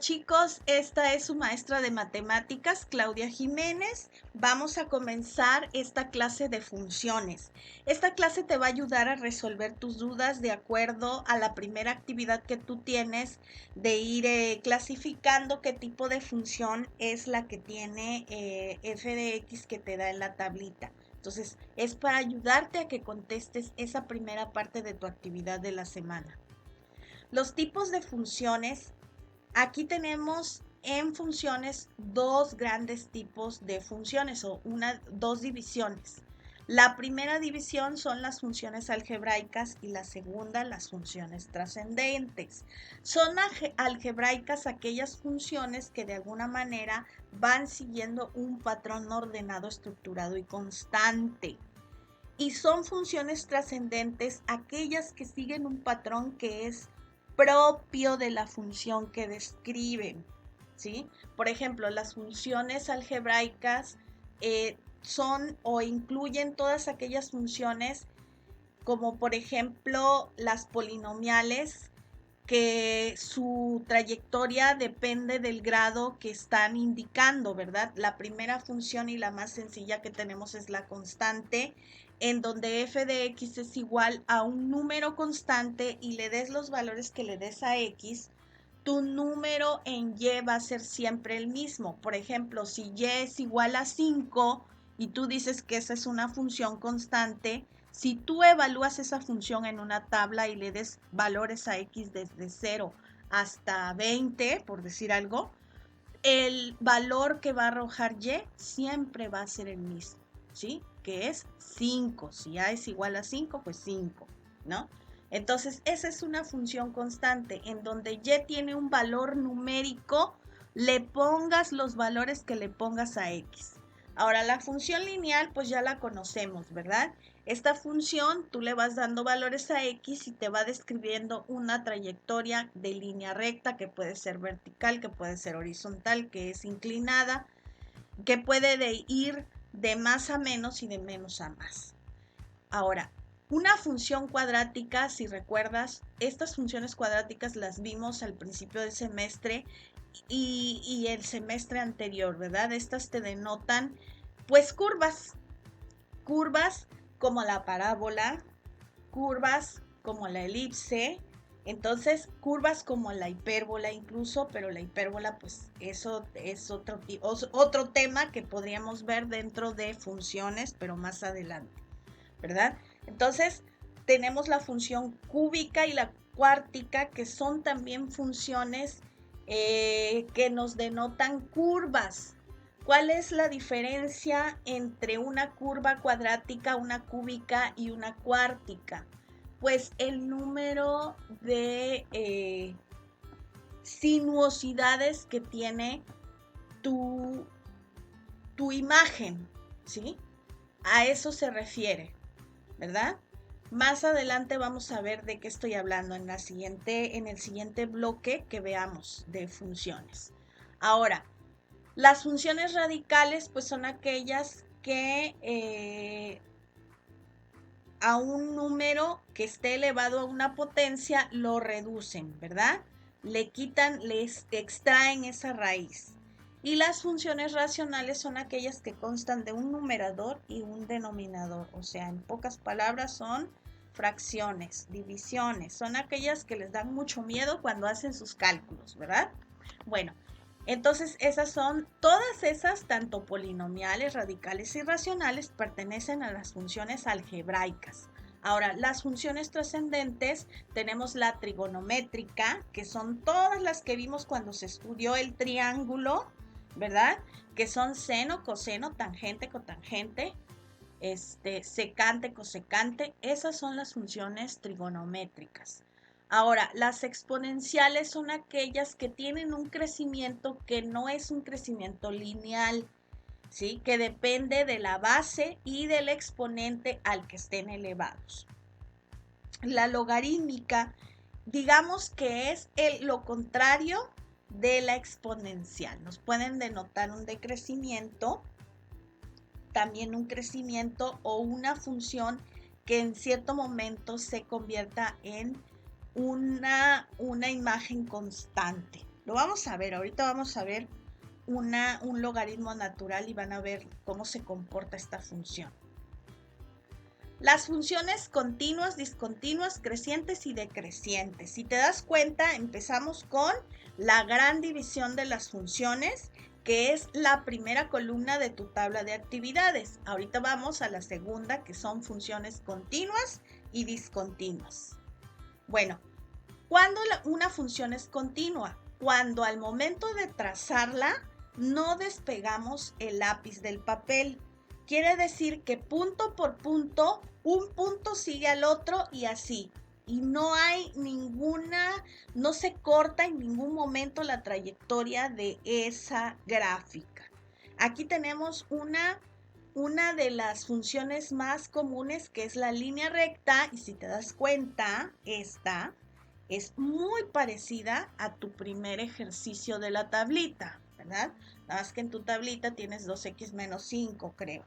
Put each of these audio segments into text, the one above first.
chicos, esta es su maestra de matemáticas, Claudia Jiménez. Vamos a comenzar esta clase de funciones. Esta clase te va a ayudar a resolver tus dudas de acuerdo a la primera actividad que tú tienes de ir clasificando qué tipo de función es la que tiene f de x que te da en la tablita. Entonces, es para ayudarte a que contestes esa primera parte de tu actividad de la semana. Los tipos de funciones. Aquí tenemos en funciones dos grandes tipos de funciones o dos divisiones. La primera división son las funciones algebraicas y la segunda las funciones trascendentes. Son algebraicas aquellas funciones que de alguna manera van siguiendo un patrón ordenado, estructurado y constante. Y son funciones trascendentes aquellas que siguen un patrón que es propio de la función que describen, ¿sí? Por ejemplo, las funciones algebraicas son o incluyen todas aquellas funciones como por ejemplo las polinomiales, que su trayectoria depende del grado que están indicando, ¿verdad? La primera función y la más sencilla que tenemos es la constante, en donde f de x es igual a un número constante y le des los valores que le des a x, tu número en y va a ser siempre el mismo. Por ejemplo, si y es igual a 5 y tú dices que esa es una función constante, si tú evalúas esa función en una tabla y le des valores a x desde 0 hasta 20, por decir algo, el valor que va a arrojar y siempre va a ser el mismo, ¿sí? Que es 5. Si a es igual a 5, pues 5, ¿no? Entonces, esa es una función constante en donde y tiene un valor numérico, le pongas los valores que le pongas a x. Ahora, la función lineal, pues ya la conocemos, ¿verdad? Esta función, tú le vas dando valores a x y te va describiendo una trayectoria de línea recta, que puede ser vertical, que puede ser horizontal, que es inclinada, que puede ir de más a menos y de menos a más. Ahora, una función cuadrática, si recuerdas, estas funciones cuadráticas las vimos al principio del semestre y el semestre anterior, ¿verdad? Estas te denotan, pues, curvas como la parábola, curvas como la elipse, entonces curvas como la hipérbola incluso, pero la hipérbola pues eso es otro tema que podríamos ver dentro de funciones, pero más adelante, ¿verdad? Entonces tenemos la función cúbica y la cuártica, que son también funciones que nos denotan curvas. ¿Cuál es la diferencia entre una curva cuadrática, una cúbica y una cuártica? Pues el número de sinuosidades que tiene tu imagen, ¿sí? A eso se refiere, ¿verdad? Más adelante vamos a ver de qué estoy hablando en el siguiente bloque que veamos de funciones. Ahora, las funciones radicales pues son aquellas que a un número que esté elevado a una potencia lo reducen, ¿verdad? Le quitan, les extraen esa raíz. Y las funciones racionales son aquellas que constan de un numerador y un denominador. O sea, en pocas palabras son fracciones, divisiones. Son aquellas que les dan mucho miedo cuando hacen sus cálculos, ¿verdad? Bueno, entonces todas esas, tanto polinomiales, radicales y racionales, pertenecen a las funciones algebraicas. Ahora, las funciones trascendentes, tenemos la trigonométrica, que son todas las que vimos cuando se estudió el triángulo, ¿verdad? Que son seno, coseno, tangente, cotangente, secante, cosecante. Esas son las funciones trigonométricas. Ahora, las exponenciales son aquellas que tienen un crecimiento que no es un crecimiento lineal, ¿sí? Que depende de la base y del exponente al que estén elevados. La logarítmica, digamos que es lo contrario de la exponencial. Nos pueden denotar un decrecimiento, también un crecimiento o una función que en cierto momento se convierta en una imagen constante, Lo vamos a ver, ahorita vamos a ver un logaritmo natural y van a ver cómo se comporta esta función. Las funciones continuas, discontinuas, crecientes y decrecientes. Si te das cuenta, empezamos con la gran división de las funciones, que es la primera columna de tu tabla de actividades. Ahorita vamos a la segunda, que son funciones continuas y discontinuas. Bueno, ¿cuándo una función es continua? Cuando al momento de trazarla no despegamos el lápiz del papel. Quiere decir que punto por punto, un punto sigue al otro y así. Y no hay no se corta en ningún momento la trayectoria de esa gráfica. Aquí tenemos una de las funciones más comunes, que es la línea recta, y si te das cuenta, esta es muy parecida a tu primer ejercicio de la tablita, ¿verdad? Nada más que en tu tablita tienes 2x menos 5, creo.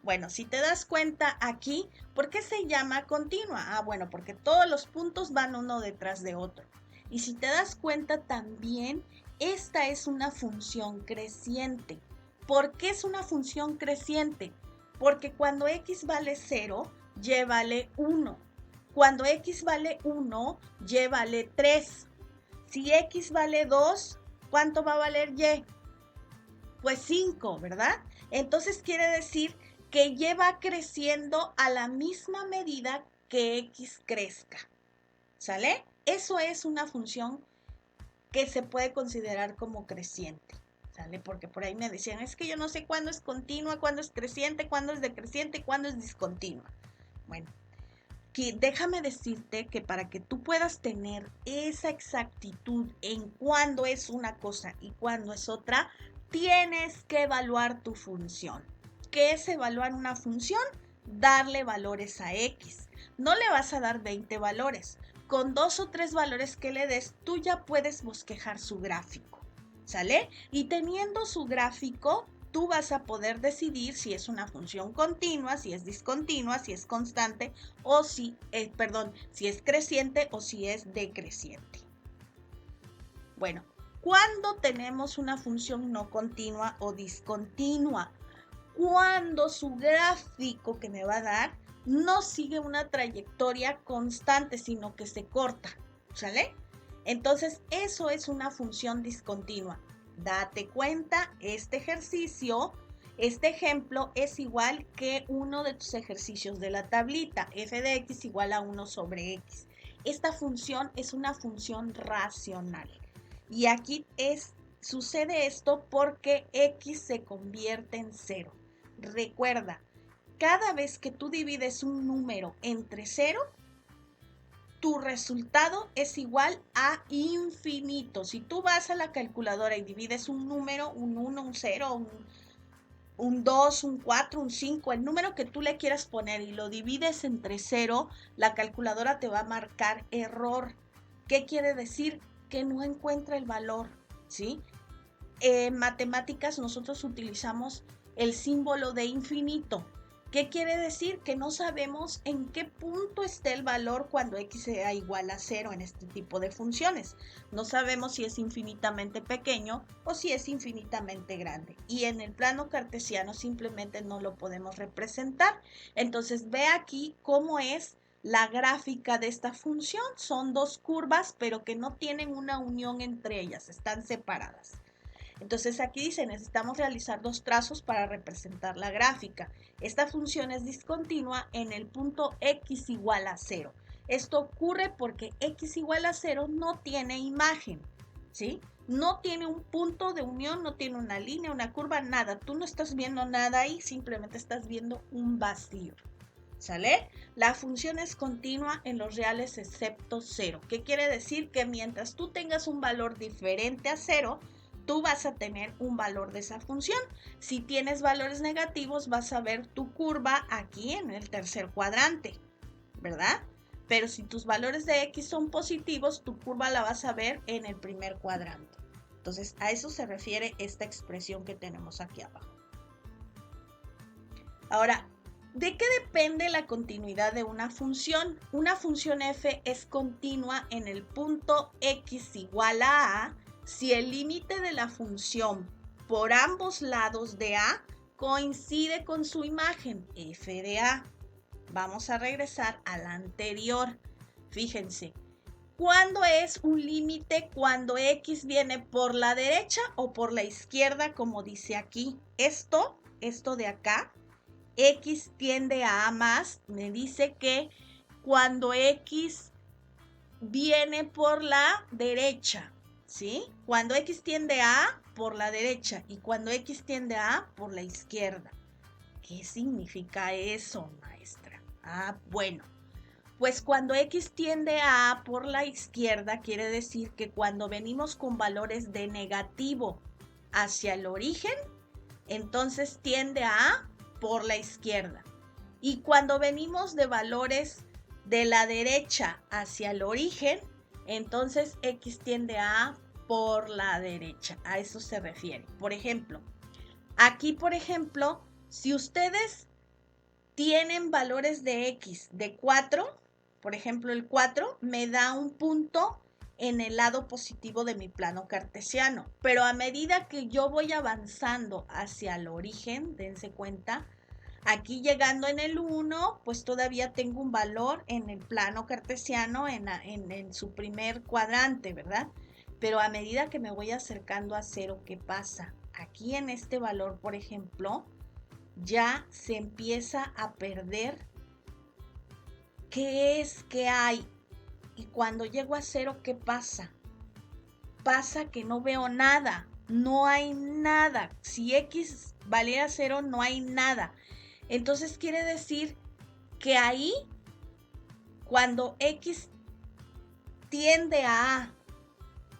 Bueno, si te das cuenta aquí, ¿por qué se llama continua? Ah, bueno, porque todos los puntos van uno detrás de otro. Y si te das cuenta también, esta es una función creciente. ¿Por qué es una función creciente? Porque cuando x vale 0, y vale 1. Cuando x vale 1, y vale 3. Si x vale 2, ¿cuánto va a valer y? Pues 5, ¿verdad? Entonces quiere decir que y va creciendo a la misma medida que x crezca. ¿Sale? Eso es una función que se puede considerar como creciente. ¿Sale? Porque por ahí me decían, es que yo no sé cuándo es continua, cuándo es creciente, cuándo es decreciente, cuándo es discontinua. Bueno, déjame decirte que para que tú puedas tener esa exactitud en cuándo es una cosa y cuándo es otra, tienes que evaluar tu función. ¿Qué es evaluar una función? Darle valores a x. No le vas a dar 20 valores. Con 2 o 3 valores que le des, tú ya puedes bosquejar su gráfico. ¿Sale? Y teniendo su gráfico, tú vas a poder decidir si es una función continua, si es discontinua, si es constante o si es creciente o si es decreciente. Bueno, ¿cuándo tenemos una función no continua o discontinua? Cuando su gráfico que me va a dar no sigue una trayectoria constante, sino que se corta, ¿sale? Entonces, eso es una función discontinua. Date cuenta, este ejemplo es igual que uno de tus ejercicios de la tablita, f de x igual a 1 sobre x. Esta función es una función racional. Y aquí sucede esto porque x se convierte en 0. Recuerda, cada vez que tú divides un número entre 0, tu resultado es igual a infinito. Si tú vas a la calculadora y divides un número, un 1, un 0, un 2, un 4, un 5, el número que tú le quieras poner y lo divides entre 0, la calculadora te va a marcar error. ¿Qué quiere decir? Que no encuentra el valor, ¿sí? En matemáticas nosotros utilizamos el símbolo de infinito. ¿Qué quiere decir? Que no sabemos en qué punto está el valor cuando x sea igual a 0 en este tipo de funciones. No sabemos si es infinitamente pequeño o si es infinitamente grande. Y en el plano cartesiano simplemente no lo podemos representar. Entonces ve aquí cómo es la gráfica de esta función. Son dos curvas, pero que no tienen una unión entre ellas, están separadas. Entonces aquí dice, necesitamos realizar dos trazos para representar la gráfica. Esta función es discontinua en el punto x igual a 0. Esto ocurre porque x igual a 0 no tiene imagen, ¿sí? No tiene un punto de unión, no tiene una línea, una curva, nada. Tú no estás viendo nada ahí, simplemente estás viendo un vacío. ¿Sale? La función es continua en los reales excepto 0. ¿Qué quiere decir? Que mientras tú tengas un valor diferente a 0, tú vas a tener un valor de esa función. Si tienes valores negativos, vas a ver tu curva aquí en el tercer cuadrante, ¿verdad? Pero si tus valores de x son positivos, tu curva la vas a ver en el primer cuadrante. Entonces, a eso se refiere esta expresión que tenemos aquí abajo. Ahora, ¿de qué depende la continuidad de una función? Una función f es continua en el punto x igual a si el límite de la función por ambos lados de A coincide con su imagen f de A. Vamos a regresar a la anterior. Fíjense, ¿cuándo es un límite? Cuando x viene por la derecha o por la izquierda, como dice aquí. Esto de acá, x tiende a A más, me dice que cuando x viene por la derecha, ¿sí? Cuando x tiende a A por la derecha y cuando x tiende a A por la izquierda. ¿Qué significa eso, maestra? Bueno, pues cuando x tiende a A por la izquierda quiere decir que cuando venimos con valores de negativo hacia el origen, entonces tiende a A por la izquierda. Y cuando venimos de valores de la derecha hacia el origen, entonces x tiende a A por la derecha. A eso se refiere. Por ejemplo, aquí, si ustedes tienen valores de x de 4, por ejemplo, el 4 me da un punto en el lado positivo de mi plano cartesiano. Pero a medida que yo voy avanzando hacia el origen, dense cuenta, aquí llegando en el 1, pues todavía tengo un valor en el plano cartesiano en su primer cuadrante, ¿verdad? Pero a medida que me voy acercando a 0, ¿qué pasa? Aquí en este valor, por ejemplo, ya se empieza a perder qué es que hay. Y cuando llego a 0, ¿qué pasa? Pasa que no veo nada, no hay nada. Si x valiera 0, no hay nada. Entonces quiere decir que ahí, cuando x tiende a A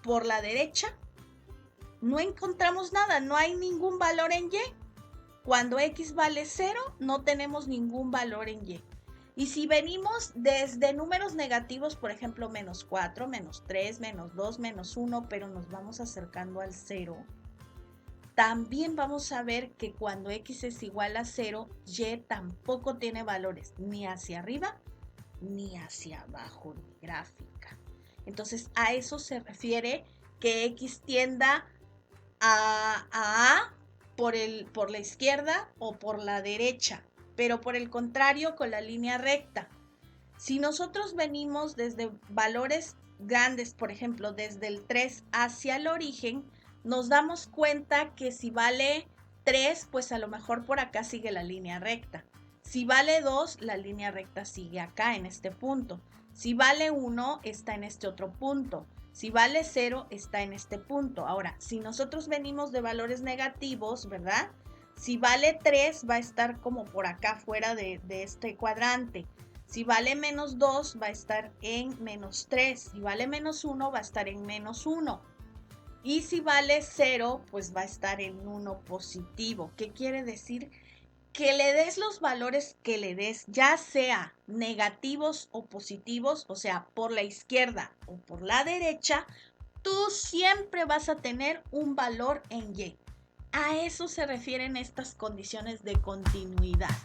por la derecha, no encontramos nada, no hay ningún valor en y. Cuando x vale 0, no tenemos ningún valor en y. Y si venimos desde números negativos, por ejemplo, menos 4, menos 3, menos 2, menos 1, pero nos vamos acercando al 0, también vamos a ver que cuando x es igual a 0, y tampoco tiene valores ni hacia arriba ni hacia abajo en mi gráfica. Entonces, a eso se refiere que x tienda a A por la izquierda o por la derecha, pero por el contrario con la línea recta. Si nosotros venimos desde valores grandes, por ejemplo, desde el 3 hacia el origen, nos damos cuenta que si vale 3, pues a lo mejor por acá sigue la línea recta. Si vale 2, la línea recta sigue acá en este punto. Si vale 1, está en este otro punto. Si vale 0, está en este punto. Ahora, si nosotros venimos de valores negativos, ¿verdad? Si vale 3, va a estar como por acá fuera de este cuadrante. Si vale menos 2, va a estar en menos 3. Si vale menos 1, va a estar en menos 1. Y si vale 0, pues va a estar en 1 positivo. ¿Qué quiere decir? Que le des los valores que le des, ya sea negativos o positivos, o sea, por la izquierda o por la derecha, tú siempre vas a tener un valor en y. A eso se refieren estas condiciones de continuidad.